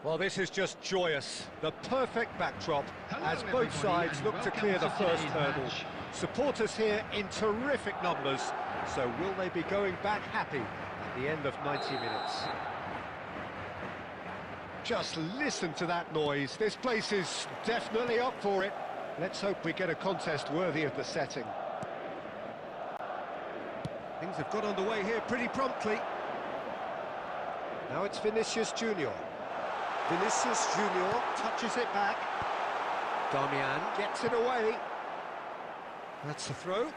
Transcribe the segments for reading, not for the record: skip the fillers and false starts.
Well, this is just joyous. The perfect backdrop as both sides look to clear the first hurdle. Supporters here in terrific numbers, so will they be going back happy at the end of 90 minutes? Just listen to that noise. This place is definitely up for it. Let's hope we get a contest worthy of the setting. Things have got underway here pretty promptly. Now it's Vinicius Junior. Vinicius Junior touches it back. Damian gets it away. That's the throw.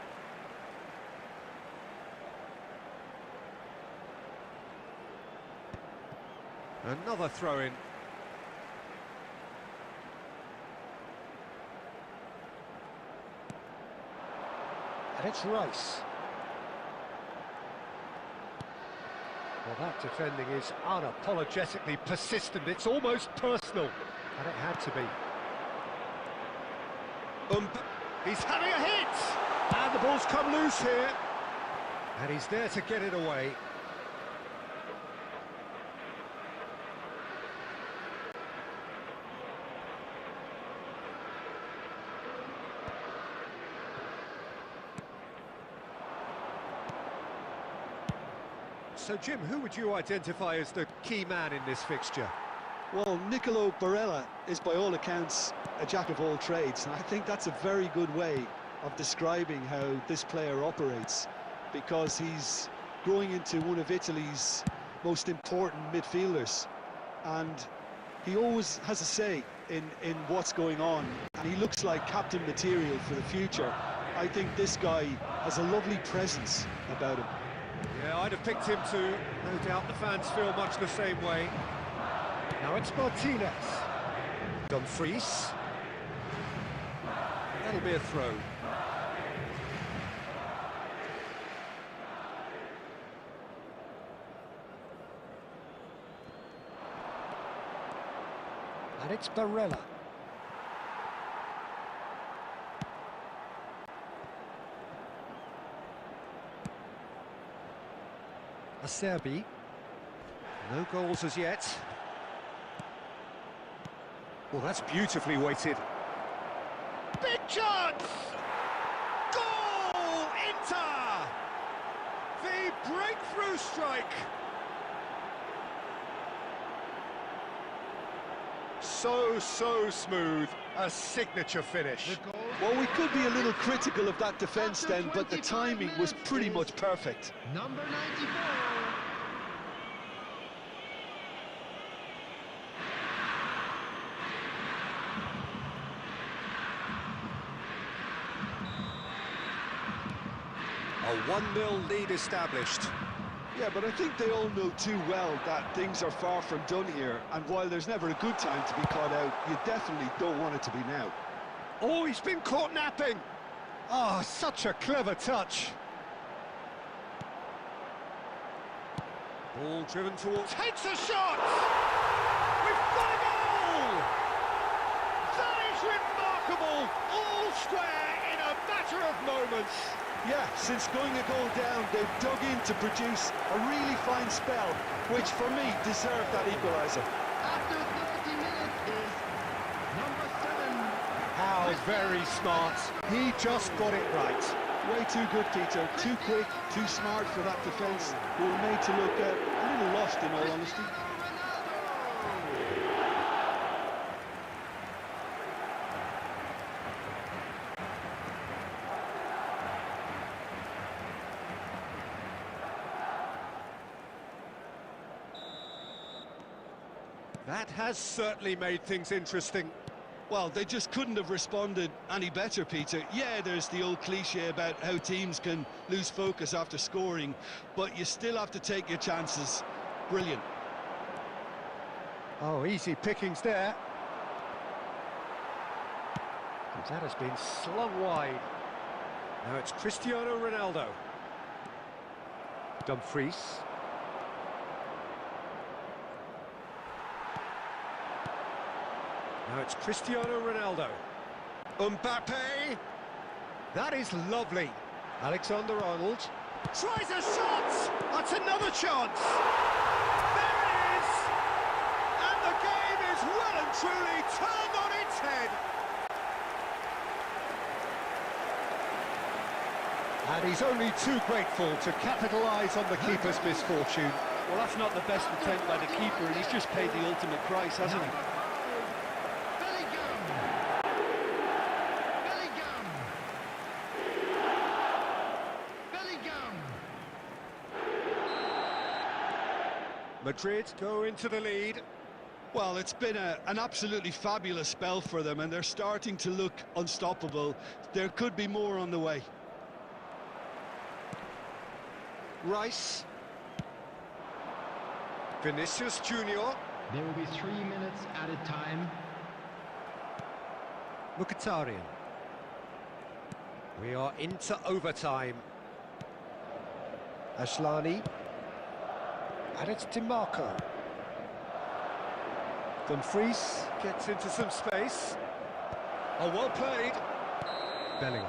Another throw-in. And it's Rice. Well, that defending is unapologetically persistent. It's almost personal. And it had to be. He's having a hit! And the ball's come loose here. And he's there to get it away. So, Jim, who would you identify as the key man in this fixture? Well, Nicolo Barella is by all accounts a jack of all trades, and I think that's a very good way of describing how this player operates, because he's growing into one of Italy's most important midfielders, and he always has a say in what's going on, and he looks like captain material for the future. I think this guy has a lovely presence about him. Yeah, I'd have picked him too. No doubt the fans feel much the same way. Now it's Martinez. Dumfries. That'll be a throw. And it's Barella. Acerbi. No goals as yet. Well, that's beautifully weighted. Big chance! Goal! Inter! The breakthrough strike! So smooth. A signature finish. Well, we could be a little critical of that defence then, but the timing was pretty much perfect. Number 94. A 1-0 lead established. Yeah, but I think they all know too well that things are far from done here, and while there's never a good time to be caught out, you definitely don't want it to be now. Oh, he's been caught napping! Oh, such a clever touch. Ball driven towards... Takes a shot! We've got a goal! That is remarkable! All square in a matter of moments. Yeah, since going a goal down, they've dug in to produce a really fine spell, which for me deserved that equaliser. After 30 minutes is number 7. How very smart. He just got it right. Way too good, Peter. Too quick, too smart for that defence, who were made to look a little lost, in all honesty. That has certainly made things interesting. Well, they just couldn't have responded any better, Peter. Yeah, there's the old cliche about how teams can lose focus after scoring, but you still have to take your chances. Brilliant. Oh, easy pickings there. And that has been slung wide. Now it's Cristiano Ronaldo. Dumfries. Now it's Cristiano Ronaldo. Mbappe! That is lovely. Alexander-Arnold tries a shot! That's another chance! There it is! And the game is well and truly turned on its head! And he's only too grateful to capitalise on the keeper's misfortune. Well, that's not the best attempt by the keeper, and he's just paid the ultimate price, hasn't he? Madrid go into the lead. Well, it's been an absolutely fabulous spell for them, and they're starting to look unstoppable. There could be more on the way. Rice. Vinicius Junior. There will be 3 minutes added time. Mkhitaryan. We are into overtime. Ashlani. And it's DiMarco. Dumfries gets into some space. Oh, well played. Bellingham.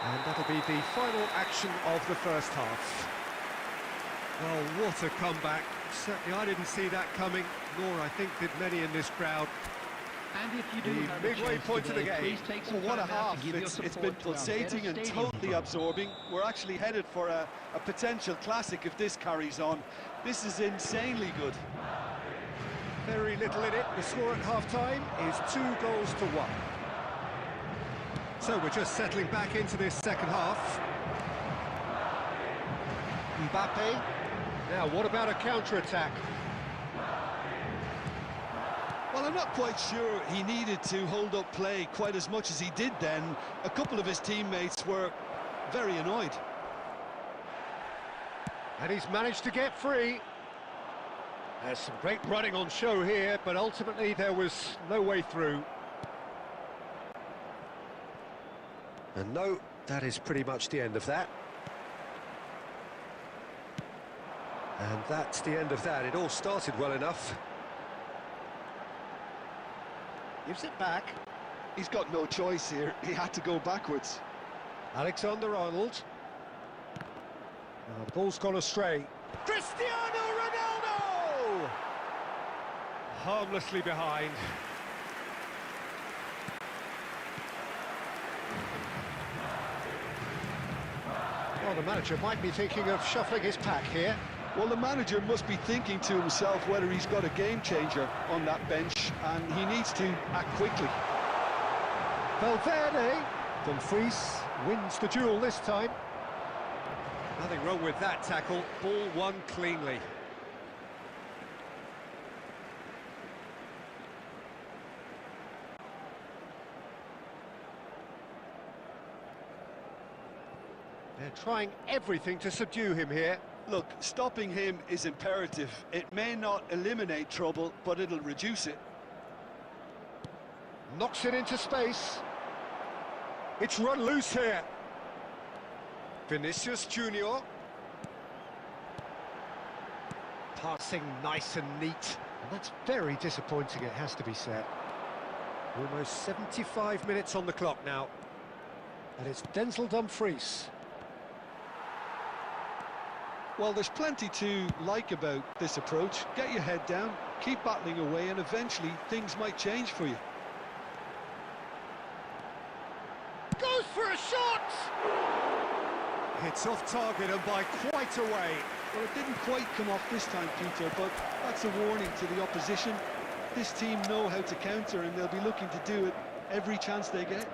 And that'll be the final action of the first half. Well, what a comeback. Certainly I didn't see that coming, nor I think did many in this crowd. And if you do The have a midway chance point of the today, game. please take some Well, what a time out half. to give your It's support been to our pulsating and stadium totally crew. absorbing. We're actually headed for a potential classic if this carries on. This is insanely good. Very little in it. The score at half-time is 2-1. So we're just settling back into this second half. Mbappe. Now, what about a counter-attack? Well, I'm not quite sure he needed to hold up play quite as much as he did then. A couple of his teammates were very annoyed. And he's managed to get free. There's some great running on show here, but ultimately there was no way through. And no, that is pretty much the end of that. And that's the end of that. It all started well enough. Gives it back. He's got no choice here. He had to go backwards. Alexander-Arnold. Now the ball's gone astray. Cristiano Ronaldo! Harmlessly behind. Well, the manager might be thinking of shuffling his pack here. Well, the manager must be thinking to himself whether he's got a game changer on that bench, and he needs to act quickly. Valverde. Dumfries wins the duel this time. Nothing wrong with that tackle. Ball won cleanly. They're trying everything to subdue him here. Look, stopping him is imperative. It may not eliminate trouble, but it'll reduce it. Knocks it into space. It's run loose here. Vinicius Junior. Passing nice and neat. And that's very disappointing, it has to be said. Almost 75 minutes on the clock now. And it's Denzel Dumfries. Well, there's plenty to like about this approach. Get your head down, keep battling away, and eventually things might change for you. Goes for a shot! It's off target and by quite a way. Well, it didn't quite come off this time, Peter, but that's a warning to the opposition. This team know how to counter, and they'll be looking to do it every chance they get.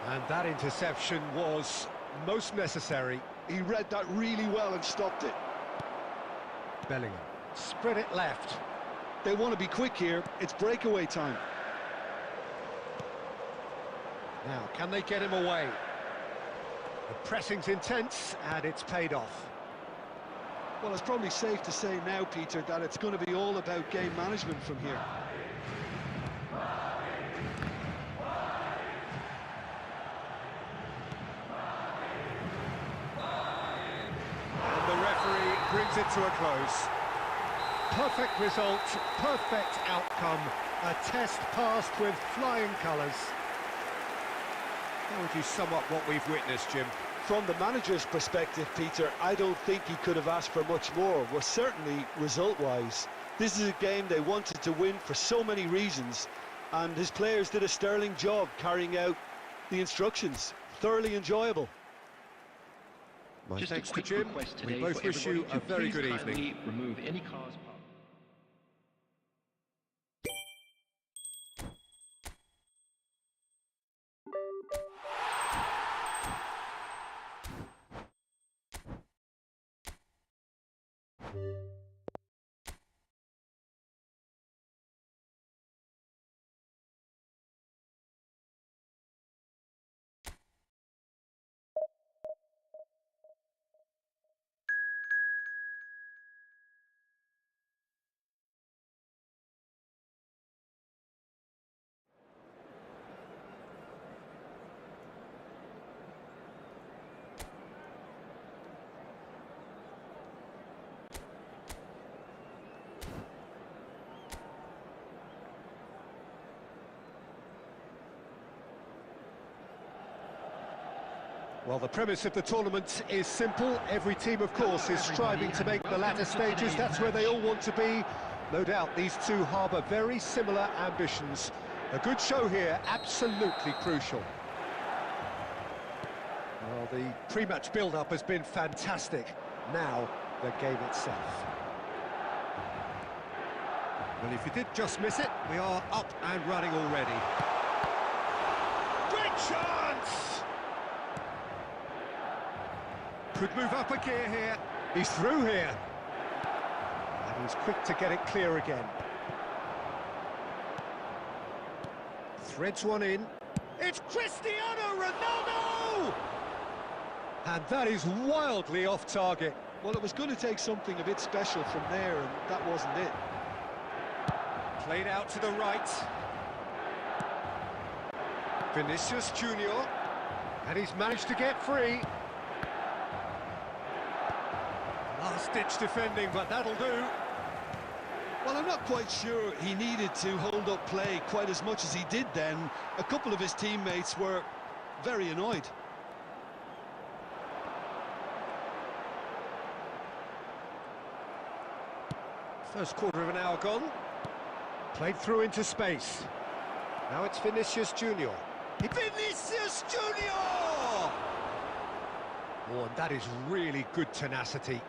And that interception was most necessary. He read that really well and stopped it. Bellingham, spread it left. They want to be quick here, it's breakaway time. Now, can they get him away? The pressing's intense, and it's paid off. Well, it's probably safe to say now, Peter, that it's going to be all about game management from here. And the referee brings it to a close. Perfect result, perfect outcome. A test passed with flying colours. How would you sum up what we've witnessed, Jim? From the manager's perspective, Peter, I don't think he could have asked for much more. Well, certainly result-wise. This is a game they wanted to win for so many reasons, and his players did a sterling job carrying out the instructions. Thoroughly enjoyable. My Just thanks a quick to Jim. request We today both for wish you everybody a to very please good kindly evening. remove any cars parked. Well, the premise of the tournament is simple. Every team, of course, is striving to make the latter stages. That's where they all want to be. No doubt these two harbour very similar ambitions. A good show here, absolutely crucial. Well, the pre-match build-up has been fantastic. Now, the game itself. Well, if you did just miss it, we are up and running already. Great chance! Could move up a gear here. He's through here. And he's quick to get it clear again. Threads one in. It's Cristiano Ronaldo! And that is wildly off target. Well, it was going to take something a bit special from there, and that wasn't it. Played out to the right. Vinicius Junior. And he's managed to get free. Last-ditch defending, but that'll do. Well, I'm not quite sure he needed to hold up play quite as much as he did then. A couple of his teammates were very annoyed. First quarter of an hour gone. Played through into space. Now it's Vinicius Junior. Vinicius Junior! Oh, and that is really good tenacity.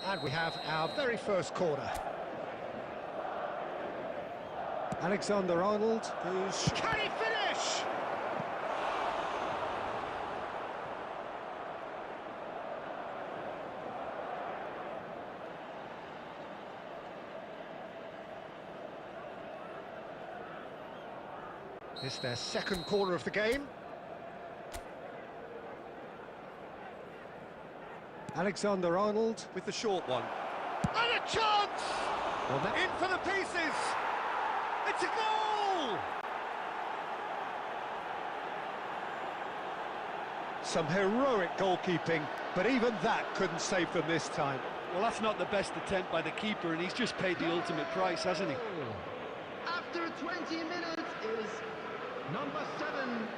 And we have our very first corner. Alexander-Arnold, who's... Can he finish? It's their second corner of the game. Alexander-Arnold with the short one. And a chance! Well, in for the pieces! It's a goal! Some heroic goalkeeping, but even that couldn't save them this time. Well, that's not the best attempt by the keeper, and he's just paid the ultimate price, hasn't he? After 20 minutes is number 7,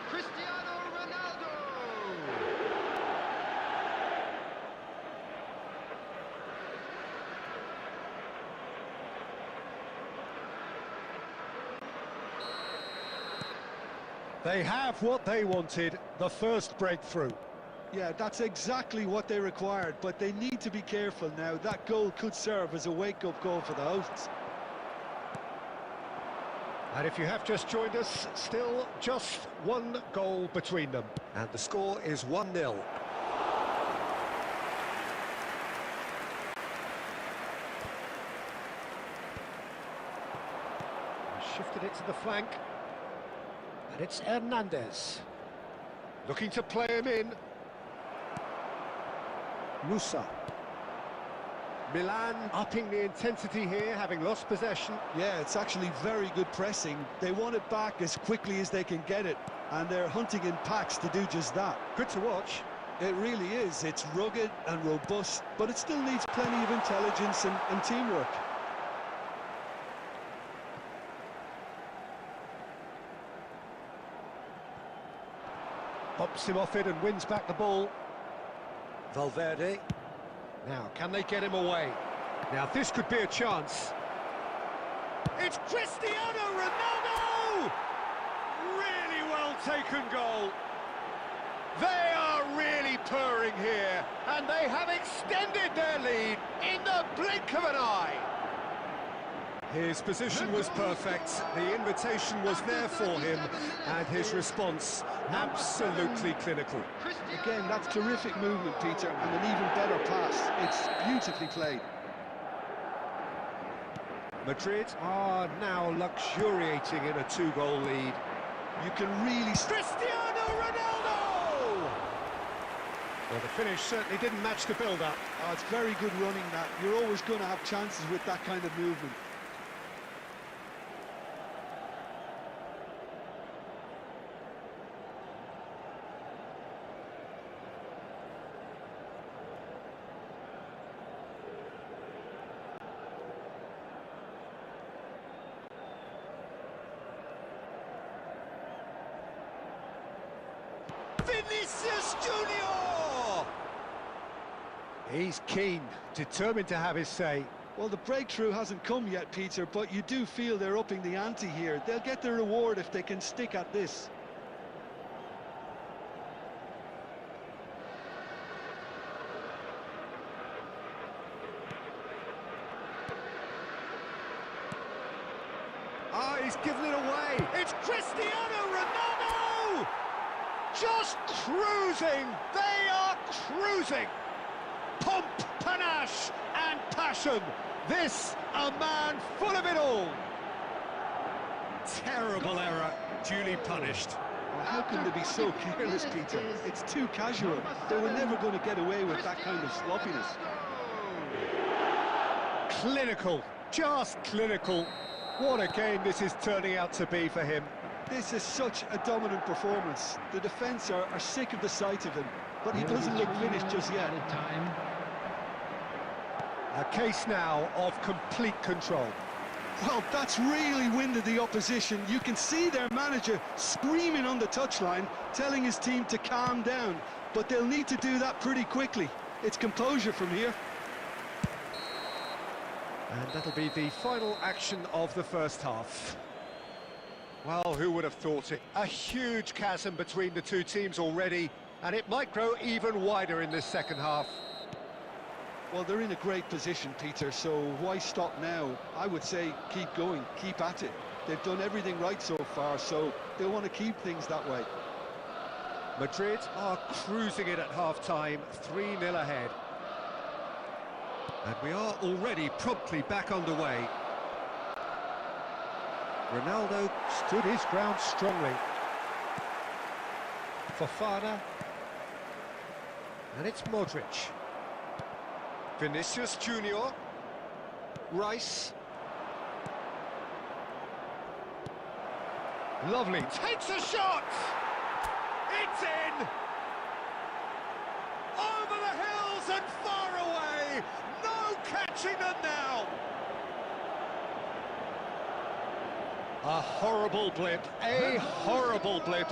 Cristiano Ronaldo. They have what they wanted, the first breakthrough. Yeah, that's exactly what they required, but they need to be careful now. That goal could serve as a wake-up call for the hosts. And if you have just joined us, still just one goal between them. And the score is 1-0. Shifted it to the flank. And it's Hernandez. Looking to play him in. Musa. Milan upping the intensity here, having lost possession. Yeah, it's actually very good pressing. They want it back as quickly as they can get it, and they're hunting in packs to do just that. Good to watch. It really is. It's rugged and robust, but it still needs plenty of intelligence and teamwork. Bumps him off it and wins back the ball. Valverde. Now, can they get him away? Now, this could be a chance. It's Cristiano Ronaldo! Really well taken goal. They are really purring here, and they have extended their lead in the blink of an eye. His position was perfect, the invitation was there for him, and his response absolutely clinical. Again, that's terrific movement, Peter, and an even better pass. It's beautifully played. Madrid are now luxuriating in a 2-goal lead. You can really... Cristiano Ronaldo! Well, the finish certainly didn't match the build-up. Oh, it's very good running, that. You're always going to have chances with that kind of movement. Vinicius Junior! He's keen, determined to have his say. Well, the breakthrough hasn't come yet, Peter, but you do feel they're upping the ante here. They'll get their reward if they can stick at this. Ah, he's given it away. It's Cristiano Ronaldo! Just cruising. They are cruising. Pomp, panache, and passion. This, a man full of it all. Terrible error, duly punished. Well, how can they be so careless, Peter? It's too casual. They were never going to get away with that kind of sloppiness. Clinical, just clinical. What a game this is turning out to be for him. This is such a dominant performance. The defence are sick of the sight of him, but he doesn't look finished just yet. A case now of complete control. Well, that's really winded the opposition. You can see their manager screaming on the touchline, telling his team to calm down, but they'll need to do that pretty quickly. It's composure from here. And that'll be the final action of the first half. Well, who would have thought it? A huge chasm between the two teams already, and it might grow even wider in this second half. Well, they're in a great position, Peter, so why stop now? I would say keep going, keep at it. They've done everything right so far, so they'll want to keep things that way. Madrid are cruising it at half-time, 3-0 ahead. And we are already promptly back underway. Ronaldo stood his ground strongly. Fofana. And it's Modric. Vinicius Junior. Rice. Lovely. Takes a shot! It's in! Over the hills and far away! No catching them now! A horrible blip,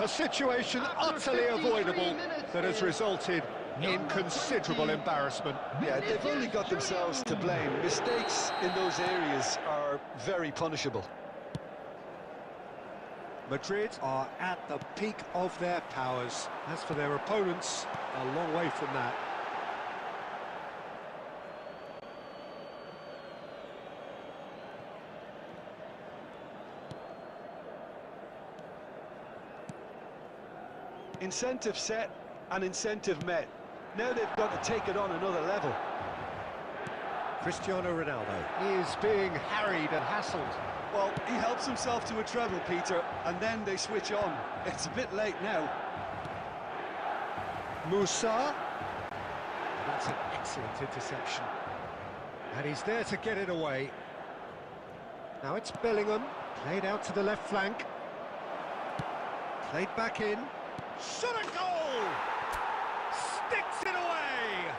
a situation utterly avoidable that has resulted in considerable embarrassment. Yeah, they've only got themselves to blame. Mistakes in those areas are very punishable. Madrid are at the peak of their powers. As for their opponents, a long way from that. Incentive set and incentive met. Now they've got to take it on another level. Cristiano Ronaldo is being harried and hassled. Well, he helps himself to a treble, Peter, and then they switch on. It's a bit late now. Musa. That's an excellent interception. And he's there to get it away. Now it's Bellingham, played out to the left flank. Played back in. Shot a goal! Sticks it away!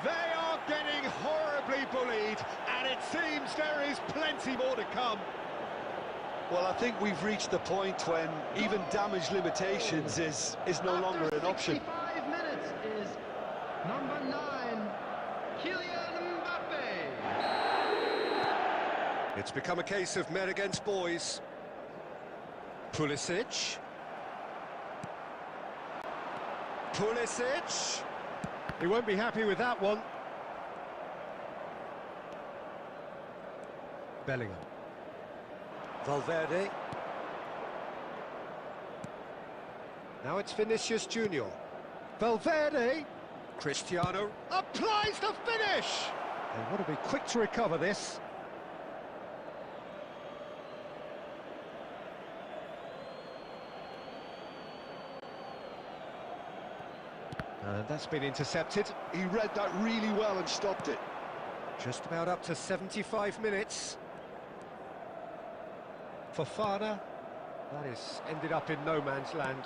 They are getting horribly bullied, and it seems there is plenty more to come. Well, I think we've reached the point when even damage limitations is no longer an option. 65 minutes is number 9, Kylian Mbappe. It's become a case of men against boys. Pulisic. Pulisic. He won't be happy with that one. Bellingham. Valverde. Now it's Vinicius Junior. Valverde. Cristiano applies the finish. They want to be quick to recover this. And that's been intercepted. He read that really well and stopped it. Just about up to 75 minutes. Fofana, that is ended up in no man's land.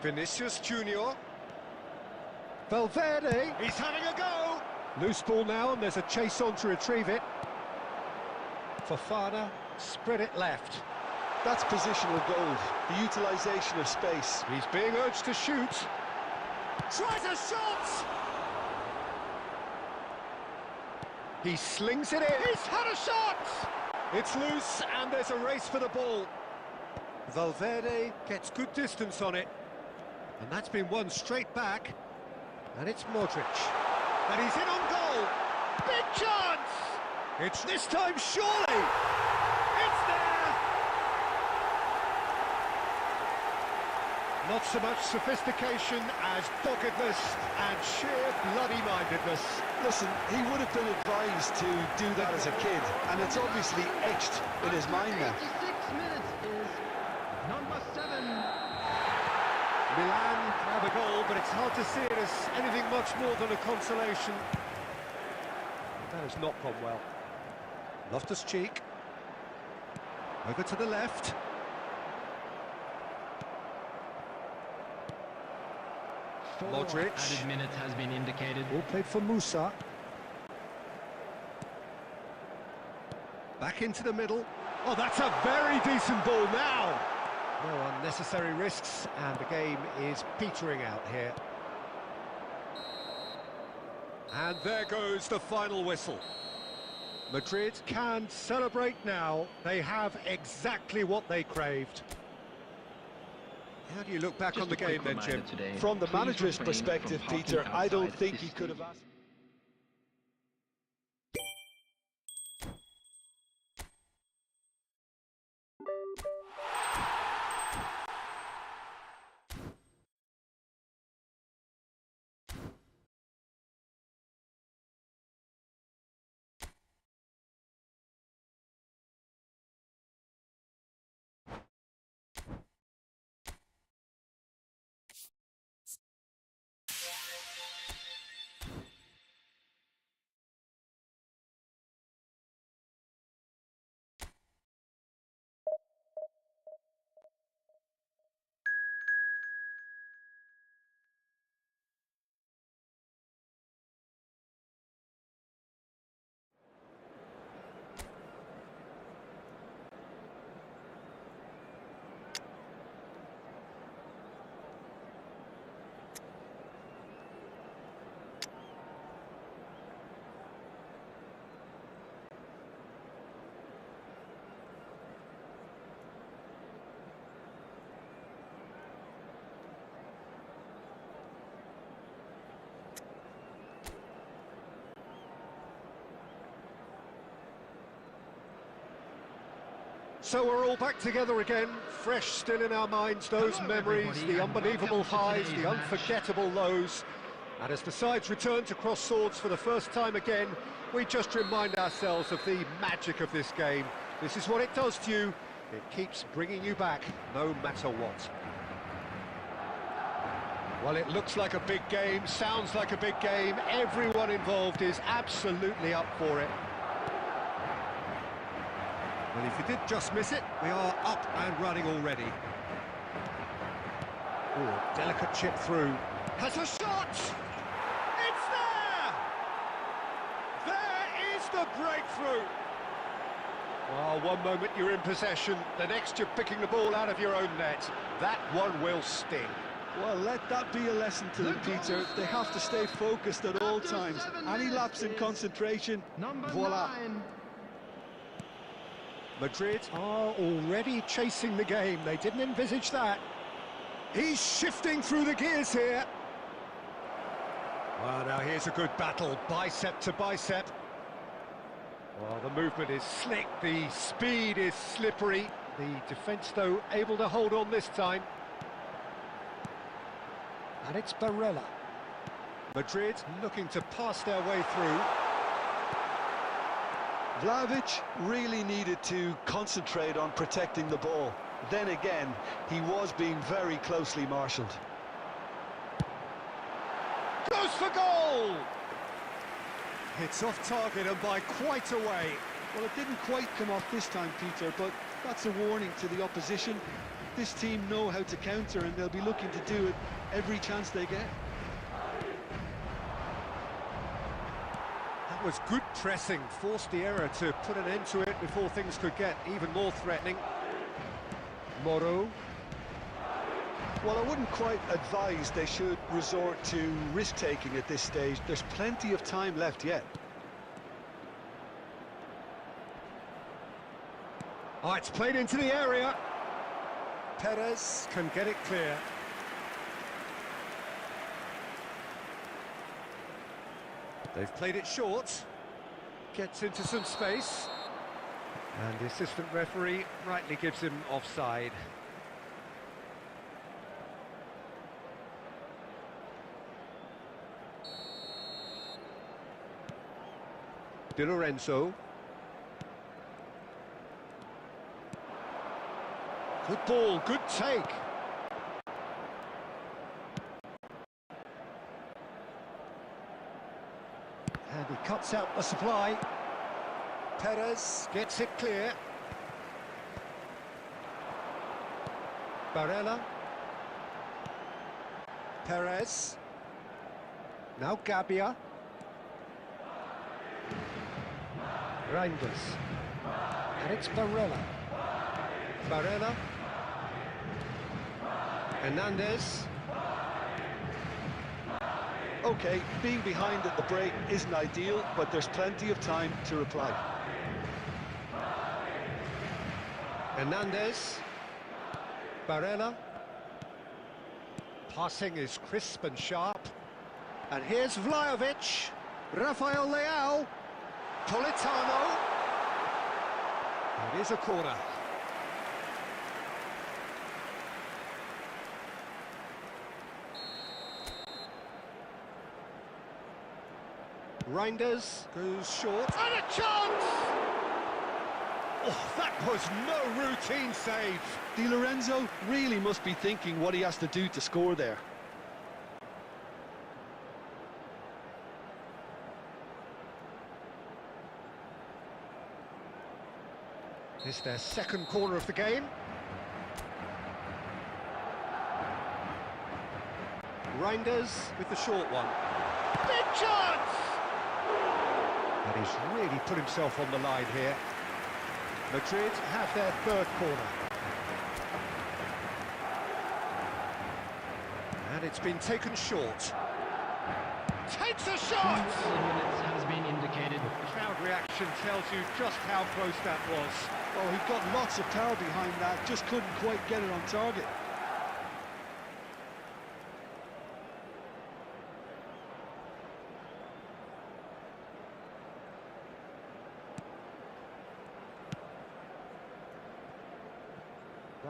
Vinicius Junior. Valverde, he's having a go. Loose ball now, and there's a chase on to retrieve it. Fofana, spread it left. That's positional gold, the utilisation of space. He's being urged to shoot. Tries a shot! He slings it in. He's had a shot! It's loose, and there's a race for the ball. Valverde gets good distance on it. And that's been won straight back. And it's Modric. And he's in on goal. Big chance! It's this time, surely! It's there! Not so much sophistication as doggedness and sheer bloody-mindedness. Listen, he would have been advised to do that as a kid, and it's obviously etched in his mind now. 86 minutes is number 7. Milan have a goal, but it's hard to see it as anything much more than a consolation. That has not gone well. Loftus-Cheek. Over to the left. Modric. Added minute has been indicated. Ball played for Musa. Back into the middle. Oh, that's a very decent ball now. No unnecessary risks, and the game is petering out here. And there goes the final whistle. Madrid can celebrate now. They have exactly what they craved. How do you look back on the game then, Jim? From the manager's perspective, Peter, I don't think he could have asked. So we're all back together again, fresh still in our minds, those Hello, memories, everybody, the and unbelievable welcome to highs, today's the match. unforgettable lows. And as the sides return to cross swords for the first time again, we just remind ourselves of the magic of this game. This is what it does to you. It keeps bringing you back, no matter what. Well, it looks like a big game, sounds like a big game. Everyone involved is absolutely up for it. Well, if you did just miss it, we are up and running already. Oh, delicate chip through. Has a shot! It's there! There is the breakthrough! Well, one moment you're in possession, the next you're picking the ball out of your own net. That one will sting. Well, let that be a lesson to them, Peter. They have to stay focused at all times. Any lapse in concentration, Number voila. 9. Madrid are already chasing the game. They didn't envisage that. He's shifting through the gears here. Well, now here's a good battle, bicep to bicep. Well, the movement is slick, the speed is slippery. The defence, though, able to hold on this time. And it's Barella. Madrid looking to pass their way through. Vlahovic really needed to concentrate on protecting the ball. Then again, he was being very closely marshalled. Goes for goal! It's off target and by quite a way. Well, it didn't quite come off this time, Peter, but that's a warning to the opposition. This team know how to counter, and they'll be looking to do it every chance they get. That was good pressing, forced the error to put an end to it before things could get even more threatening. Moro. Well, I wouldn't quite advise they should resort to risk-taking at this stage. There's plenty of time left yet. Oh, it's played into the area. Perez can get it clear. They've played it short. Gets into some space. And the assistant referee rightly gives him offside. Di Lorenzo. Good ball, good take. And he cuts out the supply. Perez gets it clear. Barella. Perez. Now Gabbia. Reinders. And it's Barella. Barella. Hernandez. Okay, being behind at the break isn't ideal, but there's plenty of time to reply. Hernandez. Barella. Passing is crisp and sharp. And here's Vlahovic. Rafael Leao. Politano. It is a corner. Reinders goes short. And a chance! Oh, that was no routine save. Di Lorenzo really must be thinking what he has to do to score there. It's their second corner of the game. Reinders with the short one. Big chance! And he's really put himself on the line here. Madrid have their third corner. And it's been taken short. Takes a shot! 2 minutes has been indicated. The crowd reaction tells you just how close that was. Oh, he got lots of power behind that, just couldn't quite get it on target.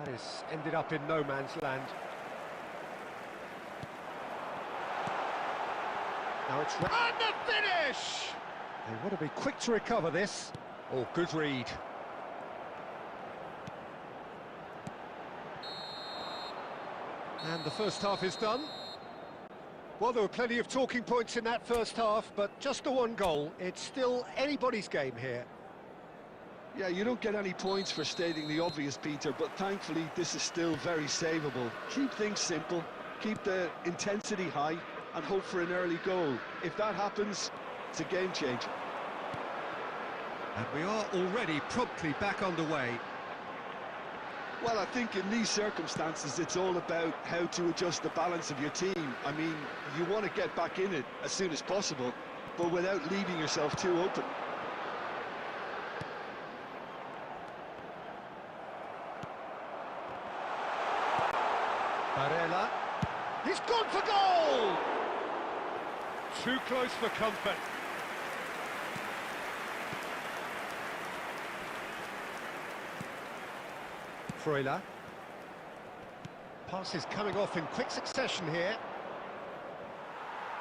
That is ended up in no man's land. Now it's... And the finish! They want to be quick to recover this. Oh, good read. And the first half is done. Well, there were plenty of talking points in that first half, but just the one goal. It's still anybody's game here. Yeah, you don't get any points for stating the obvious, Peter, but thankfully this is still very savable. Keep things simple, keep the intensity high, and hope for an early goal. If that happens, it's a game changer. And we are already promptly back underway. Well, I think in these circumstances, it's all about how to adjust the balance of your team. I mean, you want to get back in it as soon as possible, but without leaving yourself too open. Barella. He's gone for goal! Too close for comfort. Freuler. Pass is coming off in quick succession here.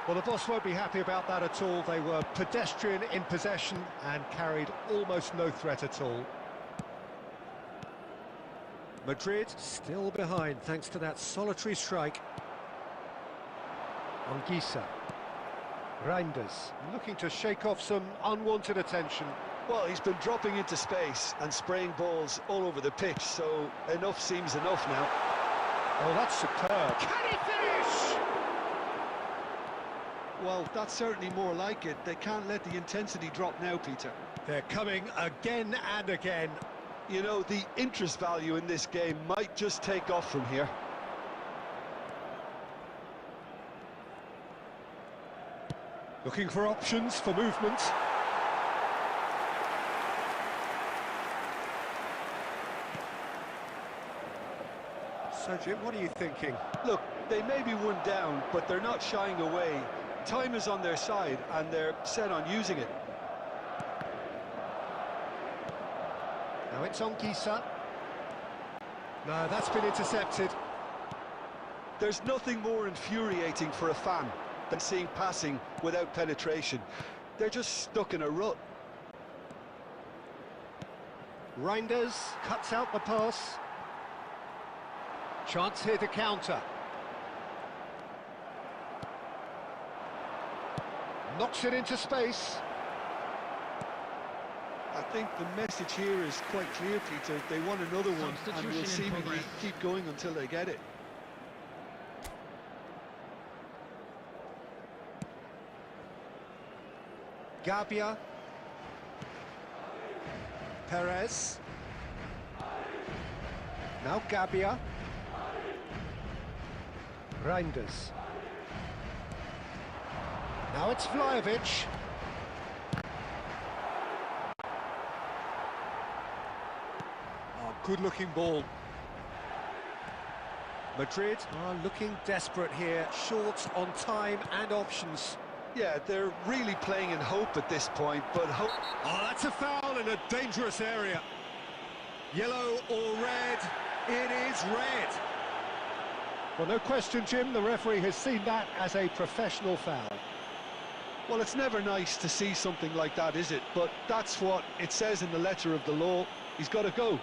Well, the boss won't be happy about that at all. They were pedestrian in possession and carried almost no threat at all. Madrid still behind thanks to that solitary strike. Anguissa. Reinders looking to shake off some unwanted attention. Well, he's been dropping into space and spraying balls all over the pitch, so enough seems enough now. Oh, that's superb. Can he finish? Well, that's certainly more like it. They can't let the intensity drop now, Peter. They're coming again and again. You know, the interest value in this game might just take off from here. Looking for options for movement. So, Jim, what are you thinking? Look, they may be one down, but they're not shying away. Time is on their side, and they're set on using it. Now it's Anguissa. No, that's been intercepted. There's nothing more infuriating for a fan than seeing passing without penetration. They're just stuck in a rut. Reinders cuts out the pass. Chance here to counter. Knocks it into space. I think the message here is quite clear, Peter. They want another one, and we'll seemingly keep going until they get it. Gabia. Perez. Now Gabia. Reinders. Now it's Vlahovic. Oh, good-looking ball. Madrid are looking desperate here, short on time and options. Yeah, they're really playing in hope at this point, but hope... Oh, that's a foul in a dangerous area. Yellow or red? It is red. Well, no question, Jim, the referee has seen that as a professional foul. Well, it's never nice to see something like that, is it? But that's what it says in the letter of the law. He's got to go.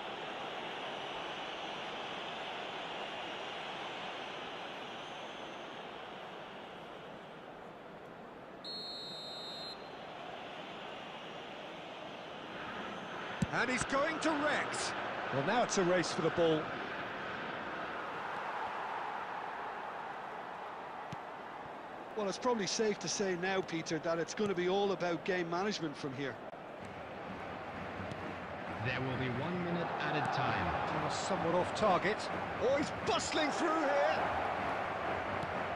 And he's going direct. Well, now it's a race for the ball. Well, it's probably safe to say now, Peter, that it's going to be all about game management from here. There will be 1 minute added time. Somewhat off target. Oh, he's bustling through here.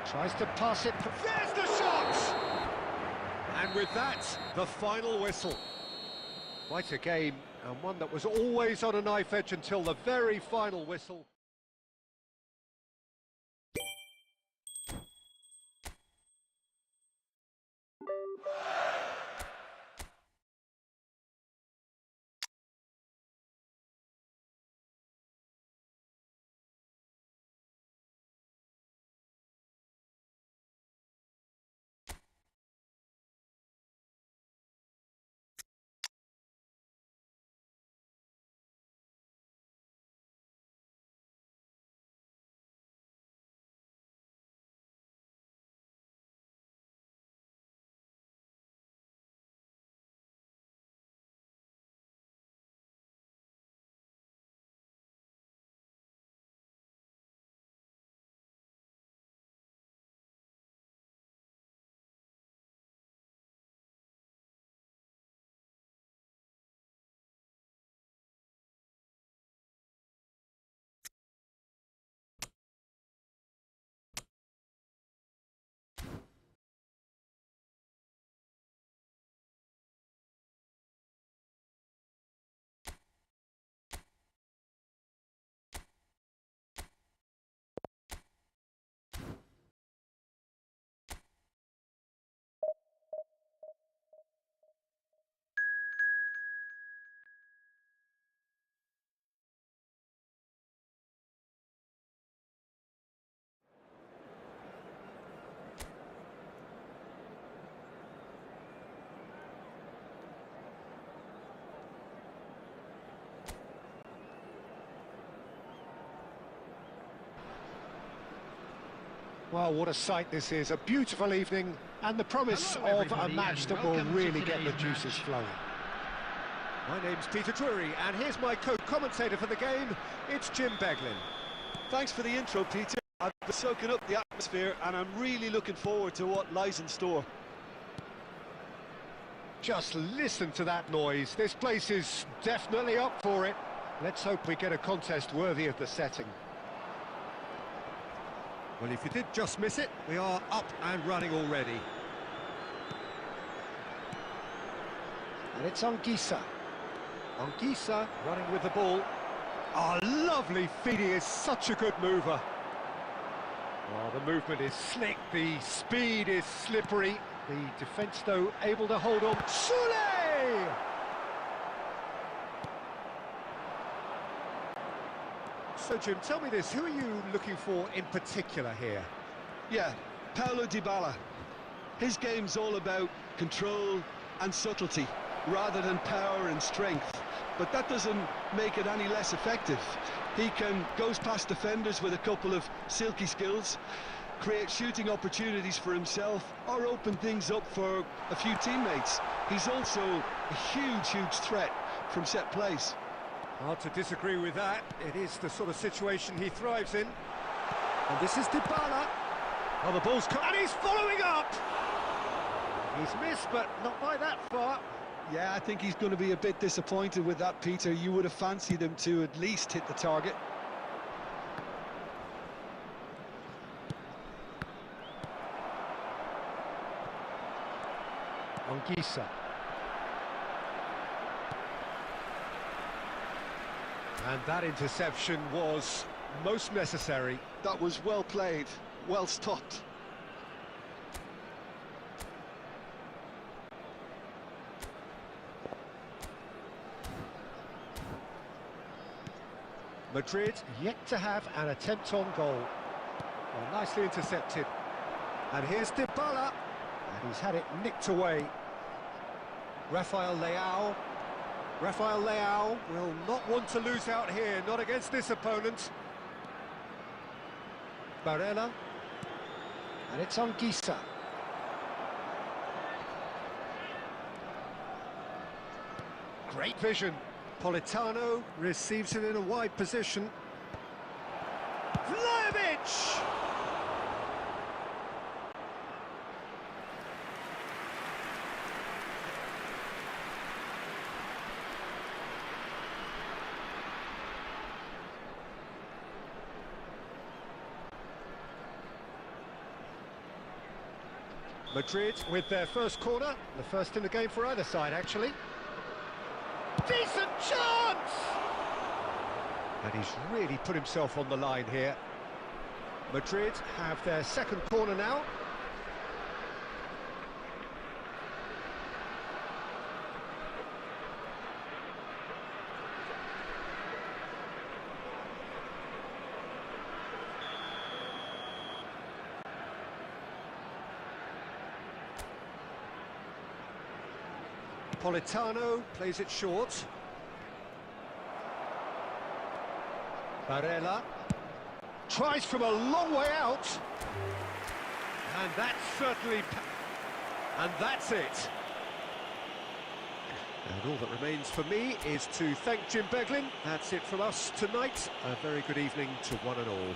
Tries to pass it. There's the shot! And with that, the final whistle. Quite a game, and one that was always on a knife edge until the very final whistle. Well, what a sight this is. A beautiful evening and the promise Hello, of a everybody, match and that will welcome to really get the today's juices match. flowing. My name's Peter Drury, and here's my co-commentator for the game. It's Jim Beglin. Thanks for the intro, Peter. I've been soaking up the atmosphere and I'm really looking forward to what lies in store. Just listen to that noise. This place is definitely up for it. Let's hope we get a contest worthy of the setting. Well, if you did just miss it, we are up and running already. And it's Anguissa. Anguissa running with the ball. Oh, lovely feed. He is such a good mover. Oh, the movement is slick, the speed is slippery. The defence, though, able to hold on. Soule! So, Jim, tell me this, who are you looking for in particular here? Yeah, Paulo Dybala. His game's all about control and subtlety, rather than power and strength. But that doesn't make it any less effective. He goes past defenders with a couple of silky skills, create shooting opportunities for himself, or open things up for a few teammates. He's also a huge threat from set plays. Hard to disagree with that. It is the sort of situation he thrives in. And this is Dybala. Oh, the ball's come, and he's following up! He's missed, but not by that far. Yeah, I think he's going to be a bit disappointed with that, Peter. You would have fancied him to at least hit the target. Anguissa. And that interception was most necessary. That was well played, well stopped. Madrid yet to have an attempt on goal. Well, nicely intercepted. And here's Dybala. And he's had it nicked away. Rafael Leao. Rafael Leao will not want to lose out here, not against this opponent. Barella. And it's Anguissa. Great vision. Politano receives it in a wide position. Vlahovic! Madrid with their first corner, the first in the game for either side, actually. Decent chance! And he's really put himself on the line here. Madrid have their second corner now. Politano plays it short. Barella tries from a long way out. And that's certainly... And that's it. And all that remains for me is to thank Jim Beglin. That's it from us tonight. A very good evening to one and all.